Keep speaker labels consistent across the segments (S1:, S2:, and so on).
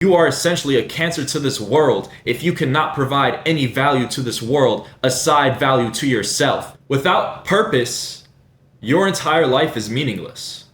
S1: You are essentially a cancer to this world if you cannot provide any value to this world aside value to yourself. Without purpose, your entire life is meaningless.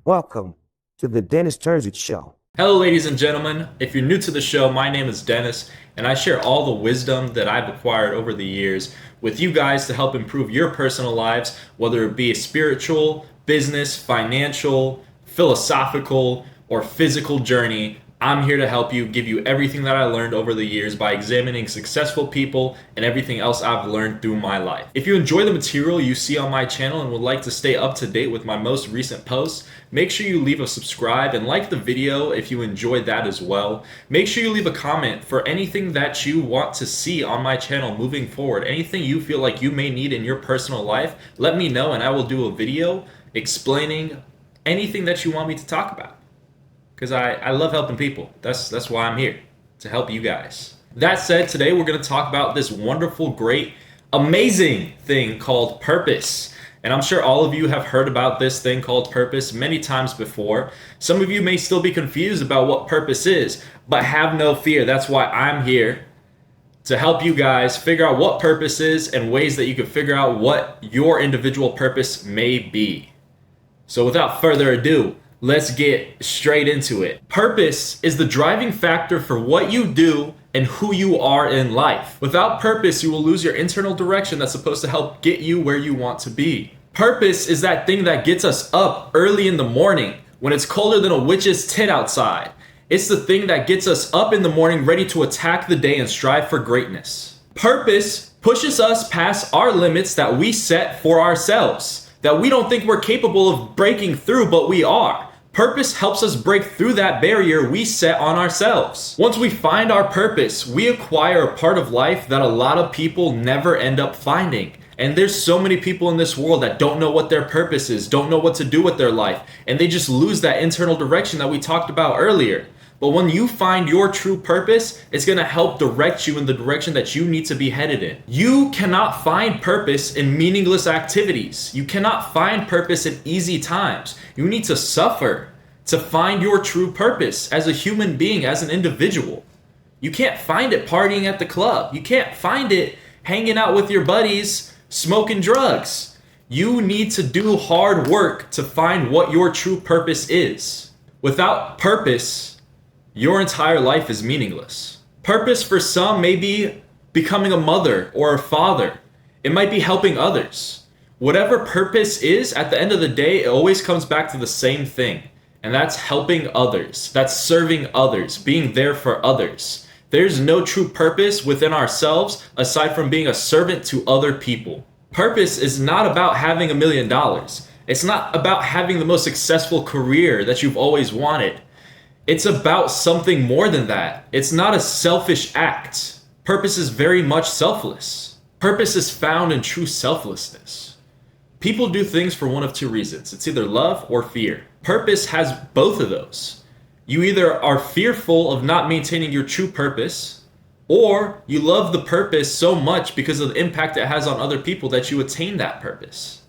S2: Welcome to the Dennis Turzik Show.
S1: Hello, ladies and gentlemen. If you're new to the show, my name is Dennis, and I share all the wisdom that I've acquired over the years with you guys to help improve your personal lives, whether it be a spiritual, business, financial, philosophical, or physical journey. I'm here to help you, give you everything that I learned over the years by examining successful people and everything else I've learned through my life. If you enjoy the material you see on my channel and would like to stay up to date with my most recent posts, make sure you leave a subscribe and like the video if you enjoyed that as well. Make sure you leave a comment for anything that you want to see on my channel moving forward. Anything you feel like you may need in your personal life, let me know and I will do a video explaining anything that you want me to talk about. Because I love helping people. That's why I'm here, to help you guys. That said, today we're going to talk about this wonderful, great, amazing thing called purpose. And I'm sure all of you have heard about this thing called purpose many times before. Some of you may still be confused about what purpose is, but have no fear. That's why I'm here, to help you guys figure out what purpose is and ways that you can figure out what your individual purpose may be. So without further ado, let's get straight into it. Purpose is the driving factor for what you do and who you are in life. Without purpose, you will lose your internal direction that's supposed to help get you where you want to be. Purpose is that thing that gets us up early in the morning when it's colder than a witch's tit outside. It's the thing that gets us up in the morning ready to attack the day and strive for greatness. Purpose pushes us past our limits that we set for ourselves, that we don't think we're capable of breaking through, but we are. Purpose helps us break through that barrier we set on ourselves. Once we find our purpose, we acquire a part of life that a lot of people never end up finding. And there's so many people in this world that don't know what their purpose is, don't know what to do with their life, and they just lose that internal direction that we talked about earlier. But when you find your true purpose, it's going to help direct you in the direction that you need to be headed in. You cannot find purpose in meaningless activities. You cannot find purpose in easy times. You need to suffer to find your true purpose as a human being, as an individual. You can't find it partying at the club. You can't find it hanging out with your buddies, smoking drugs. You need to do hard work to find what your true purpose is. Without purpose, your entire life is meaningless. Purpose for some may be becoming a mother or a father. It might be helping others. Whatever purpose is, at the end of the day, it always comes back to the same thing. And that's helping others. That's serving others, being there for others. There's no true purpose within ourselves aside from being a servant to other people. Purpose is not about having $1 million. It's not about having the most successful career that you've always wanted. It's about something more than that. It's not a selfish act. Purpose is very much selfless. Purpose is found in true selflessness. People do things for one of two reasons. It's either love or fear. Purpose has both of those. You either are fearful of not maintaining your true purpose, or you love the purpose so much because of the impact it has on other people that you attain that purpose.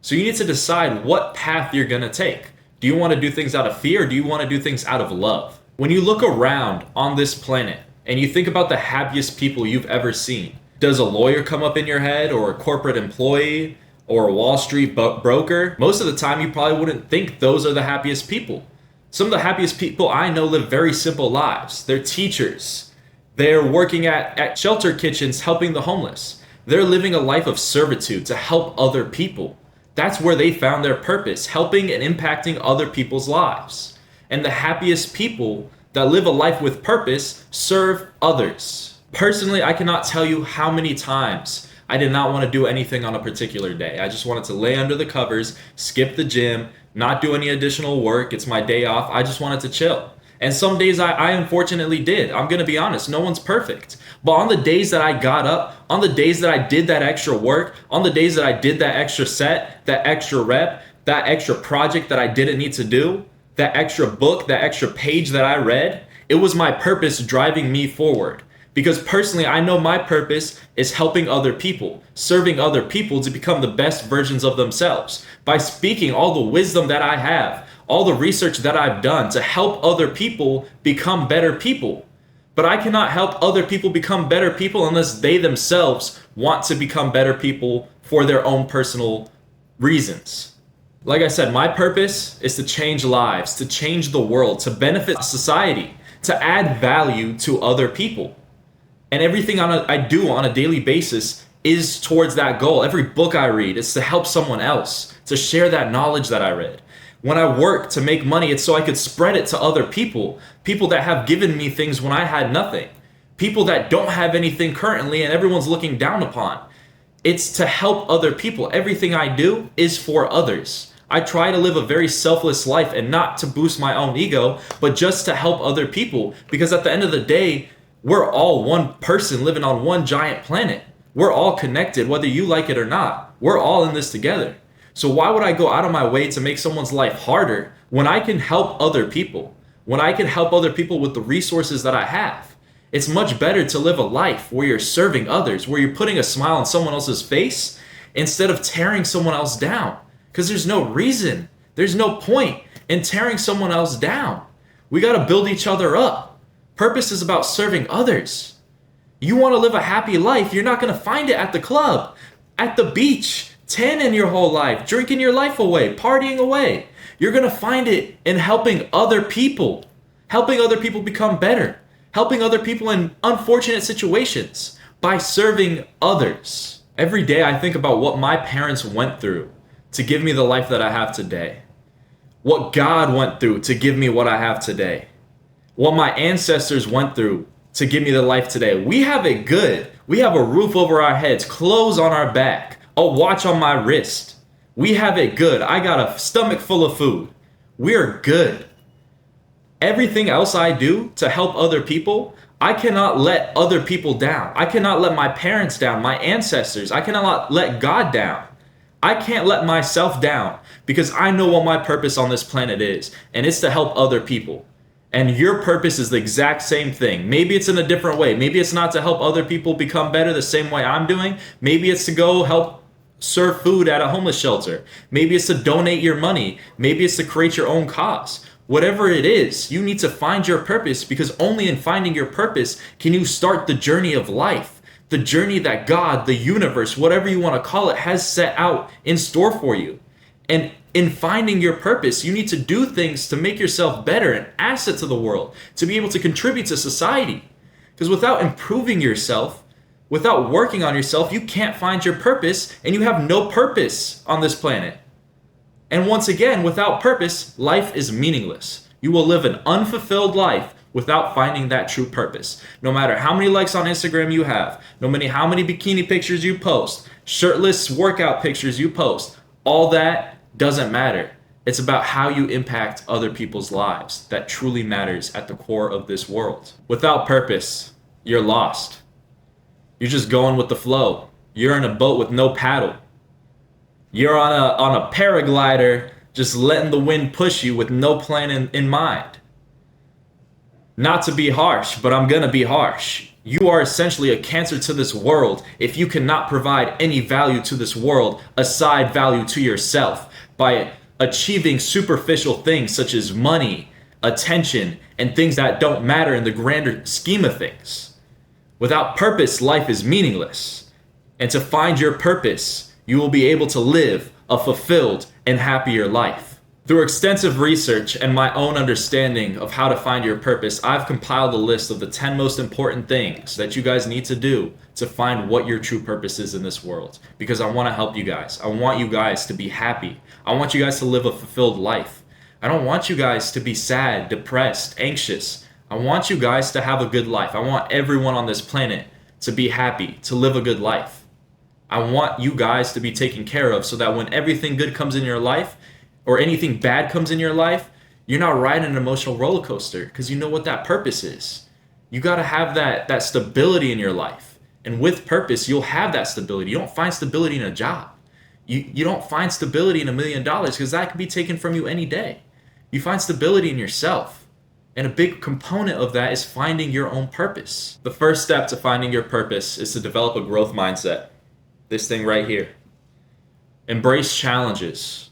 S1: So you need to decide what path you're going to take. Do you want to do things out of fear, or do you want to do things out of love? When you look around on this planet and you think about the happiest people you've ever seen, does a lawyer come up in your head, or a corporate employee, or a Wall Street broker? Most of the time you probably wouldn't think those are the happiest people. Some of the happiest people I know live very simple lives. They're teachers. They're working at shelter kitchens helping the homeless. They're living a life of servitude to help other people. That's where they found their purpose, helping and impacting other people's lives. And the happiest people that live a life with purpose serve others. Personally, I cannot tell you how many times I did not want to do anything on a particular day. I just wanted to lay under the covers, skip the gym, not do any additional work. It's my day off. I just wanted to chill. And some days I unfortunately did. I'm going to be honest, no one's perfect. But on the days that I got up, on the days that I did that extra work, on the days that I did that extra set, that extra rep, that extra project that I didn't need to do, that extra book, that extra page that I read, it was my purpose driving me forward. Because personally, I know my purpose is helping other people, serving other people to become the best versions of themselves. By speaking all the wisdom that I have, all the research that I've done to help other people become better people. But I cannot help other people become better people unless they themselves want to become better people for their own personal reasons. Like I said, my purpose is to change lives, to change the world, to benefit society, to add value to other people. And everything I do on a daily basis is towards that goal. Every book I read is to help someone else, to share that knowledge that I read. When I work to make money, it's so I could spread it to other people, people that have given me things when I had nothing, people that don't have anything currently and everyone's looking down upon. It's to help other people. Everything I do is for others. I try to live a very selfless life and not to boost my own ego, but just to help other people. Because at the end of the day, we're all one person living on one giant planet. We're all connected, whether you like it or not. We're all in this together. So why would I go out of my way to make someone's life harder when I can help other people? When I can help other people with the resources that I have? It's much better to live a life where you're serving others, where you're putting a smile on someone else's face instead of tearing someone else down. Because there's no reason, there's no point in tearing someone else down. We got to build each other up. Purpose is about serving others. You want to live a happy life, you're not going to find it at the club, at the beach, tanning your whole life, drinking your life away, partying away. You're going to find it in helping other people become better, helping other people in unfortunate situations by serving others. Every day I think about what my parents went through to give me the life that I have today. What God went through to give me what I have today. What my ancestors went through to give me the life today. We have it good. We have a roof over our heads, clothes on our back, a watch on my wrist. We have it good. I got a stomach full of food. We're good. Everything else I do to help other people, I cannot let other people down. I cannot let my parents down, my ancestors. I cannot let God down. I can't let myself down because I know what my purpose on this planet is, and it's to help other people. And your purpose is the exact same thing. Maybe it's in a different way. Maybe it's not to help other people become better the same way I'm doing. Maybe it's to go help serve food at a homeless shelter. Maybe it's to donate your money. Maybe it's to create your own cause. Whatever it is, you need to find your purpose, because only in finding your purpose can you start the journey of life. The journey that God, the universe, whatever you want to call it, has set out in store for you. And in finding your purpose, you need to do things to make yourself better, an asset to the world, to be able to contribute to society. Because without improving yourself, without working on yourself, you can't find your purpose, and you have no purpose on this planet. And once again, without purpose, life is meaningless. You will live an unfulfilled life without finding that true purpose. No matter how many likes on Instagram you have, no matter how many bikini pictures you post, shirtless workout pictures you post, all that doesn't matter. It's about how you impact other people's lives that truly matters at the core of this world. Without purpose, you're lost. You're just going with the flow. You're in a boat with no paddle. You're on a paraglider, just letting the wind push you with no plan in mind. Not to be harsh, but I'm gonna be harsh. You are essentially a cancer to this world if you cannot provide any value to this world aside value to yourself by achieving superficial things such as money, attention, and things that don't matter in the grander scheme of things. Without purpose, life is meaningless. And to find your purpose, you will be able to live a fulfilled and happier life. Through extensive research and my own understanding of how to find your purpose, I've compiled a list of the 10 most important things that you guys need to do to find what your true purpose is in this world. Because I want to help you guys. I want you guys to be happy. I want you guys to live a fulfilled life. I don't want you guys to be sad, depressed, anxious. I want you guys to have a good life. I want everyone on this planet to be happy, to live a good life. I want you guys to be taken care of so that when everything good comes in your life, or anything bad comes in your life, you're not riding an emotional roller coaster because you know what that purpose is. You got to have that stability in your life. And with purpose, you'll have that stability. You don't find stability in a job. You don't find stability in $1 million because that could be taken from you any day. You find stability in yourself. And a big component of that is finding your own purpose. The first step to finding your purpose is to develop a growth mindset. This thing right here. Embrace challenges.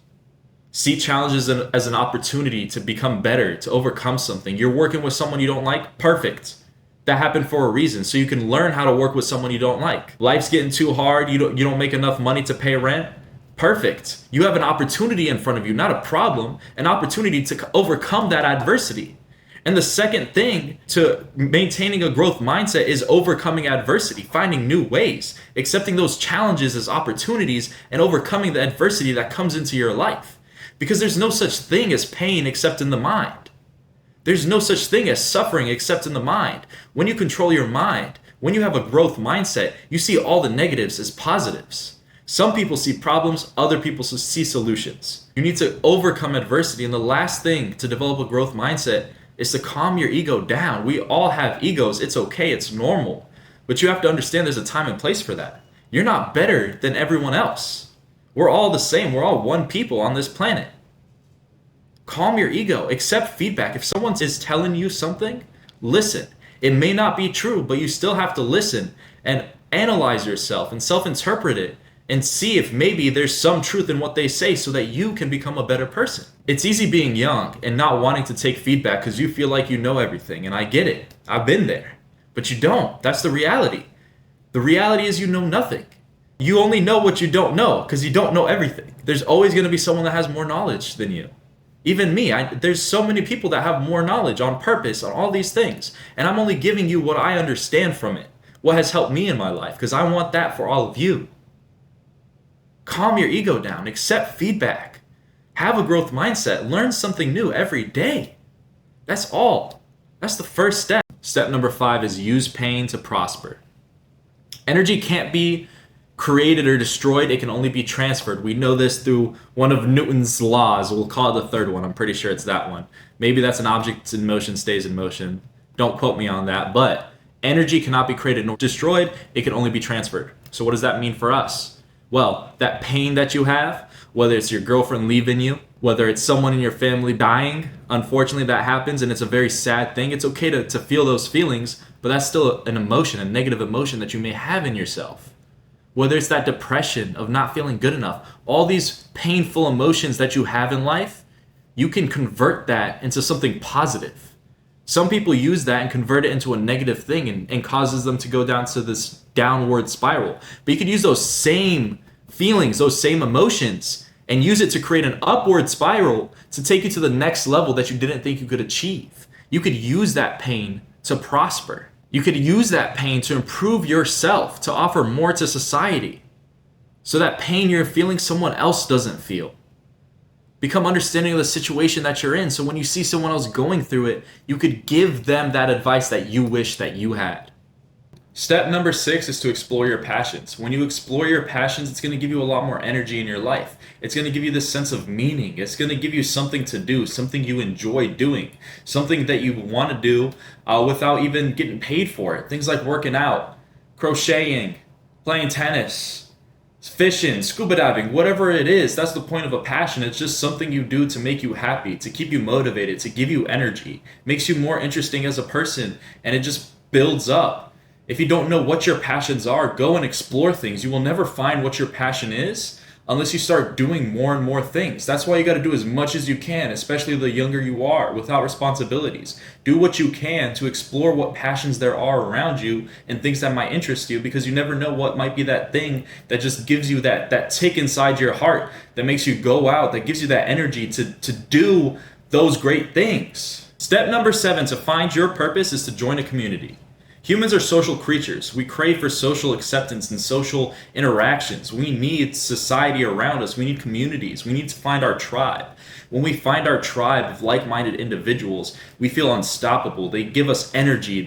S1: See challenges as an opportunity to become better, to overcome something. You're working with someone you don't like? Perfect. That happened for a reason, so you can learn how to work with someone you don't like. Life's getting too hard, you don't make enough money to pay rent? Perfect. You have an opportunity in front of you, not a problem, an opportunity to overcome that adversity. And the second thing to maintaining a growth mindset is overcoming adversity, finding new ways, accepting those challenges as opportunities, and overcoming the adversity that comes into your life. Because there's no such thing as pain except in the mind. There's no such thing as suffering except in the mind. When you control your mind, when you have a growth mindset, you see all the negatives as positives. Some people see problems, other people see solutions. You need to overcome adversity, and the last thing to develop a growth mindset is to calm your ego down. We all have egos. It's okay. It's normal. But you have to understand there's a time and place for that. You're not better than everyone else. We're all the same. We're all one people on this planet. Calm your ego. Accept feedback. If someone is telling you something, listen. It may not be true, but you still have to listen and analyze yourself and self-interpret it and see if maybe there's some truth in what they say so that you can become a better person. It's easy being young and not wanting to take feedback because you feel like you know everything, and I get it. I've been there. But you don't. That's the reality. The reality is you know nothing. You only know what you don't know because you don't know everything. There's always going to be someone that has more knowledge than you. Even me, there's so many people that have more knowledge on purpose on all these things. And I'm only giving you what I understand from it, what has helped me in my life, because I want that for all of you. Calm your ego down, accept feedback, have a growth mindset, learn something new every day. That's all. That's the first step. Step number 5 is use pain to prosper. Energy can't be created or destroyed, it can only be transferred. We know this through one of Newton's laws. We'll call it the third one. I'm pretty sure it's that one. Maybe that's an object in motion stays in motion. Don't quote me on that, but energy cannot be created nor destroyed, it can only be transferred. So what does that mean for us? Well, that pain that you have, whether it's your girlfriend leaving you, whether it's someone in your family dying, unfortunately that happens and it's a very sad thing. It's okay to feel those feelings, but that's still an emotion, a negative emotion that you may have in yourself. Whether it's that depression of not feeling good enough, all these painful emotions that you have in life, you can convert that into something positive. Some people use that and convert it into a negative thing and causes them to go down to this downward spiral. But you could use those same feelings, those same emotions, and use it to create an upward spiral to take you to the next level that you didn't think you could achieve. You could use that pain to prosper. You could use that pain to improve yourself, to offer more to society. So that pain you're feeling, someone else doesn't feel. Become understanding of the situation that you're in, so when you see someone else going through it, you could give them that advice that you wish that you had. Step number 6 is to explore your passions. When you explore your passions, it's going to give you a lot more energy in your life. It's going to give you this sense of meaning. It's going to give you something to do, something you enjoy doing, something that you want to do without even getting paid for it. Things like working out, crocheting, playing tennis, fishing, scuba diving, whatever it is. That's the point of a passion. It's just something you do to make you happy, to keep you motivated, to give you energy, makes you more interesting as a person, and it just builds up. If you don't know what your passions are, go and explore things. You will never find what your passion is unless you start doing more and more things. That's why you got to do as much as you can, especially the younger you are, without responsibilities. Do what you can to explore what passions there are around you and things that might interest you, because you never know what might be that thing that just gives you that tick inside your heart that makes you go out, that gives you that energy to do those great things. Step number 7 to find your purpose is to join a community. Humans are social creatures. We crave for social acceptance and social interactions. We need society around us. We need communities. We need to find our tribe. When we find our tribe of like-minded individuals, we feel unstoppable. They give us energy.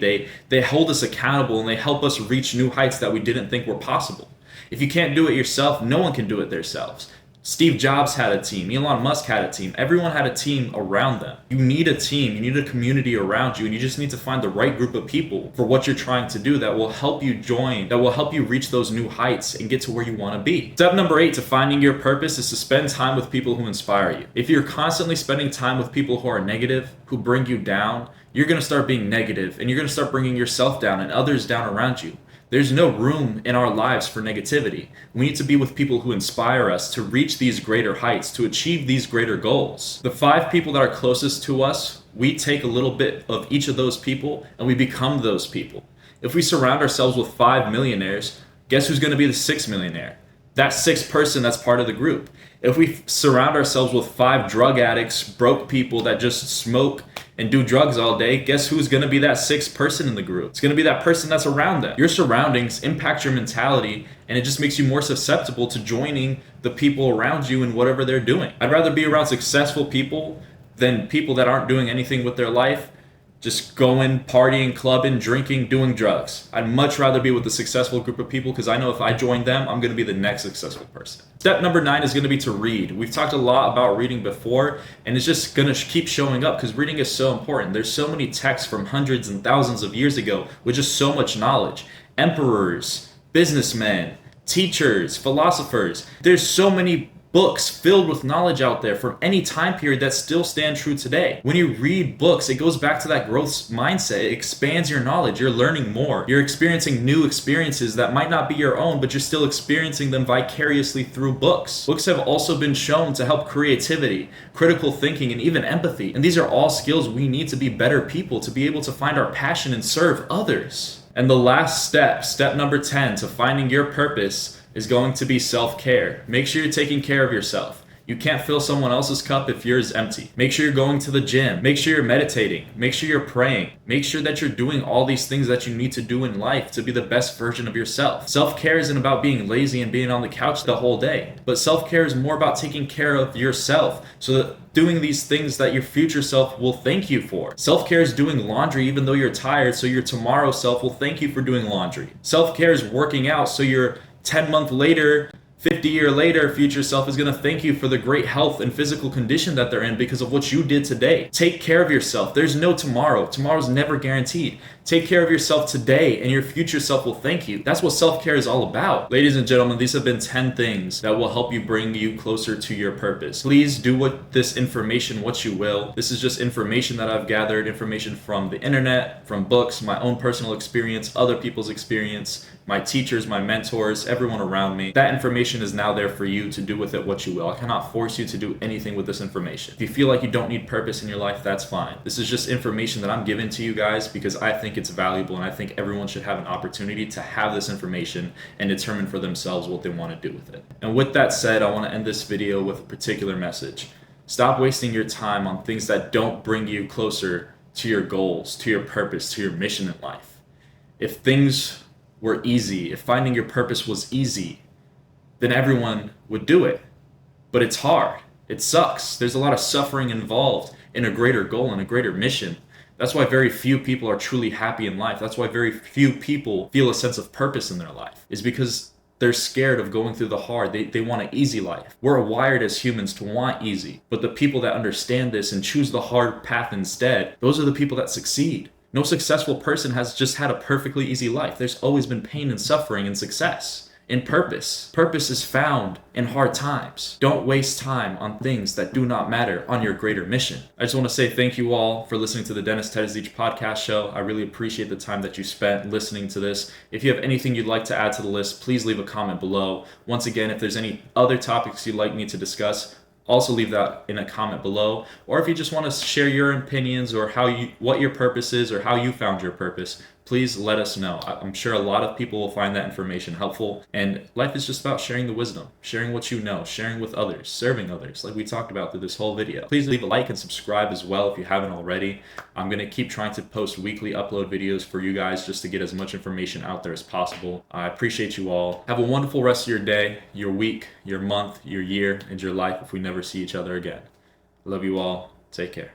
S1: They hold us accountable, and they help us reach new heights that we didn't think were possible. If you can't do it yourself, no one can do it themselves. Steve Jobs had a team. Elon Musk had a team. Everyone had a team around them. You need a team. You need a community around you, and you just need to find the right group of people for what you're trying to do that will help you join, that will help you reach those new heights and get to where you want to be. Step number 8 to finding your purpose is to spend time with people who inspire you. If you're constantly spending time with people who are negative, who bring you down, you're going to start being negative, and you're going to start bringing yourself down and others down around you. There's no room in our lives for negativity. We need to be with people who inspire us to reach these greater heights, to achieve these greater goals. The 5 people that are closest to us, we take a little bit of each of those people and we become those people. If we surround ourselves with 5 millionaires, guess who's going to be the 6th millionaire? That 6th person that's part of the group. If we surround ourselves with 5 drug addicts, broke people that just smoke and do drugs all day, guess who's going to be that 6th person in the group? It's going to be that person that's around them. Your surroundings impact your mentality, and it just makes you more susceptible to joining the people around you in whatever they're doing. I'd rather be around successful people than people that aren't doing anything with their life, just going, partying, clubbing, drinking, doing drugs. I'd much rather be with a successful group of people because I know if I join them, I'm going to be the next successful person. Step number 9 is going to be to read. We've talked a lot about reading before, and it's just going to keep showing up because reading is so important. There's so many texts from hundreds and thousands of years ago with just so much knowledge. Emperors, businessmen, teachers, philosophers. There's so many books filled with knowledge out there from any time period that still stand true today. When you read books, it goes back to that growth mindset. It expands your knowledge. You're learning more. You're experiencing new experiences that might not be your own, but you're still experiencing them vicariously through books. Books have also been shown to help creativity, critical thinking, and even empathy. And these are all skills we need to be better people, to be able to find our passion and serve others. And the last step, step number 10, to finding your purpose is going to be self-care. Make sure you're taking care of yourself. You can't fill someone else's cup if yours is empty. Make sure you're going to the gym. Make sure you're meditating. Make sure you're praying. Make sure that you're doing all these things that you need to do in life to be the best version of yourself. Self-care isn't about being lazy and being on the couch the whole day, but self-care is more about taking care of yourself so that doing these things that your future self will thank you for. Self-care is doing laundry even though you're tired, so your tomorrow self will thank you for doing laundry. Self-care is working out so your 10-month later, 50-year later, future self is going to thank you for the great health and physical condition that they're in because of what you did today. Take care of yourself. There's no tomorrow. Tomorrow's never guaranteed. Take care of yourself today and your future self will thank you. That's what self-care is all about. Ladies and gentlemen, these have been 10 things that will help you bring you closer to your purpose. Please do with this information what you will. This is just information that I've gathered, information from the internet, from books, my own personal experience, other people's experience, my teachers, my mentors, everyone around me. That information is now there for you to do with it what you will. I cannot force you to do anything with this information. If you feel like you don't need purpose in your life, that's fine. This is just information that I'm giving to you guys because I think it's valuable and I think everyone should have an opportunity to have this information and determine for themselves what they want to do with it. And with that said, I want to end this video with a particular message. Stop wasting your time on things that don't bring you closer to your goals, to your purpose, to your mission in life. If things were easy, if finding your purpose was easy, then everyone would do it. But it's hard. It sucks. There's a lot of suffering involved in a greater goal and a greater mission. That's why very few people are truly happy in life. That's why very few people feel a sense of purpose in their life, is because they're scared of going through the hard. They want an easy life. We're wired as humans to want easy. But the people that understand this and choose the hard path instead, those are the people that succeed. No successful person has just had a perfectly easy life. There's always been pain and suffering and success. In purpose. Purpose is found in hard times. Don't waste time on things that do not matter on your greater mission. I just want to say thank you all for listening to the Dennis Terzic podcast show. I really appreciate the time that you spent listening to this. If you have anything you'd like to add to the list, please leave a comment below. Once again, if there's any other topics you'd like me to discuss, also leave that in a comment below. Or if you just want to share your opinions or what your purpose is or how you found your purpose, please let us know. I'm sure a lot of people will find that information helpful. And life is just about sharing the wisdom, sharing what you know, sharing with others, serving others, like we talked about through this whole video. Please leave a like and subscribe as well if you haven't already. I'm going to keep trying to post weekly upload videos for you guys just to get as much information out there as possible. I appreciate you all. Have a wonderful rest of your day, your week, your month, your year, and your life if we never see each other again. I love you all. Take care.